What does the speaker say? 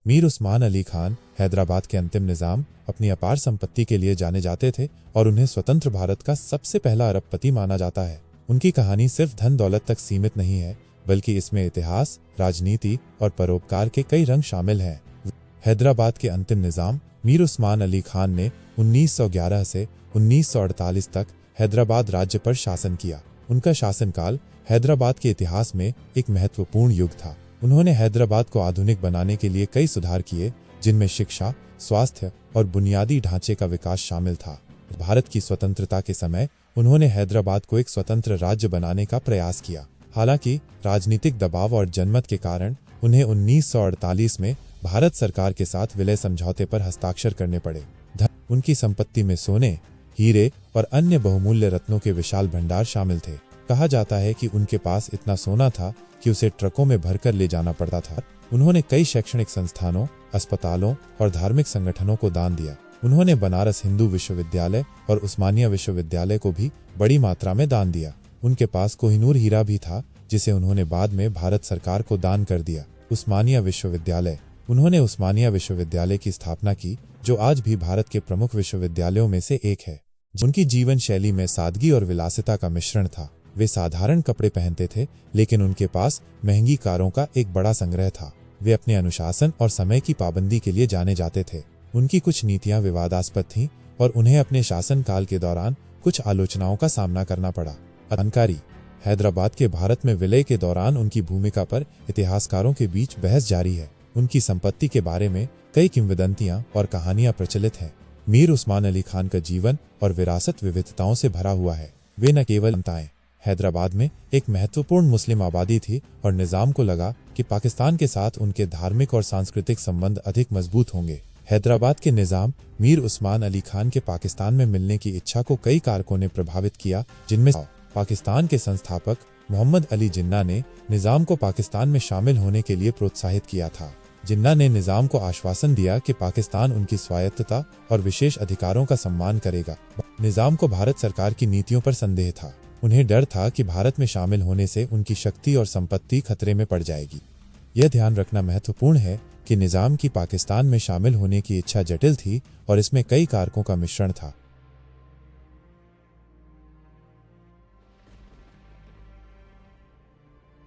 मीर उस्मान अली खान हैदराबाद के अंतिम निज़ाम अपनी अपार संपत्ति के लिए जाने जाते थे और उन्हें स्वतंत्र भारत का सबसे पहला अरबपति माना जाता है। उनकी कहानी सिर्फ धन दौलत तक सीमित नहीं है, बल्कि इसमें इतिहास, राजनीति और परोपकार के कई रंग शामिल हैं। हैदराबाद के अंतिम निज़ाम मीर उस्मान अली खान ने 1911 से 1948 तक हैदराबाद राज्य पर शासन किया। उनका शासनकाल हैदराबाद के इतिहास में एक महत्वपूर्ण युग था। उन्होंने हैदराबाद को आधुनिक बनाने के लिए कई सुधार किए, जिनमें शिक्षा, स्वास्थ्य और बुनियादी ढांचे का विकास शामिल था। भारत की स्वतंत्रता के समय उन्होंने हैदराबाद को एक स्वतंत्र राज्य बनाने का प्रयास किया। हालांकि राजनीतिक दबाव और जनमत के कारण उन्हें 1948 में भारत सरकार के साथ विलय समझौते पर हस्ताक्षर करने पड़े। उनकी संपत्ति में सोने, हीरे और अन्य बहुमूल्य रत्नों के विशाल भंडार शामिल थे। कहा जाता है कि उनके पास इतना सोना था कि उसे ट्रकों में भरकर ले जाना पड़ता था। उन्होंने कई शैक्षणिक संस्थानों, अस्पतालों और धार्मिक संगठनों को दान दिया। उन्होंने बनारस हिंदू विश्वविद्यालय और उस्मानिया विश्वविद्यालय को भी बड़ी मात्रा में दान दिया। उनके पास कोहिनूर हीरा भी था, जिसे उन्होंने बाद में भारत सरकार को दान कर दिया। उस्मानिया विश्वविद्यालय, उन्होंने उस्मानिया विश्वविद्यालय की स्थापना की, जो आज भी भारत के प्रमुख विश्वविद्यालयों में से एक है। उनकी जीवन शैली में सादगी और विलासिता का मिश्रण था। वे साधारण कपड़े पहनते थे, लेकिन उनके पास महंगी कारों का एक बड़ा संग्रह था। वे अपने अनुशासन और समय की पाबंदी के लिए जाने जाते थे। उनकी कुछ नीतियां विवादास्पद थीं और उन्हें अपने शासनकाल के दौरान कुछ आलोचनाओं का सामना करना पड़ा। जानकारी: हैदराबाद के भारत में विलय के दौरान उनकी भूमिका पर इतिहासकारों के बीच बहस जारी है। उनकी संपत्ति के बारे में कई किंवदंतियां और कहानियां प्रचलित हैं। मीर उस्मान अली खान का जीवन और विरासत विविधताओं से भरा हुआ है। वे न केवल जनताएं, हैदराबाद में एक महत्वपूर्ण मुस्लिम आबादी थी और निज़ाम को लगा कि पाकिस्तान के साथ उनके धार्मिक और सांस्कृतिक संबंध अधिक मजबूत होंगे। हैदराबाद के निज़ाम मीर उस्मान अली खान के पाकिस्तान में मिलने की इच्छा को कई कारकों ने प्रभावित किया, जिनमें पाकिस्तान के संस्थापक मोहम्मद अली जिन्ना ने निज़ाम को पाकिस्तान में शामिल होने के लिए प्रोत्साहित किया था। जिन्ना ने निज़ाम को आश्वासन दिया कि पाकिस्तान उनकी स्वायत्तता और विशेष अधिकारों का सम्मान करेगा। निज़ाम को भारत सरकार की नीतियों पर संदेह था। उन्हें डर था कि भारत में शामिल होने से उनकी शक्ति और संपत्ति खतरे में पड़ जाएगी। यह ध्यान रखना महत्वपूर्ण है कि निज़ाम की पाकिस्तान में शामिल होने की इच्छा जटिल थी और इसमें कई कारकों का मिश्रण था।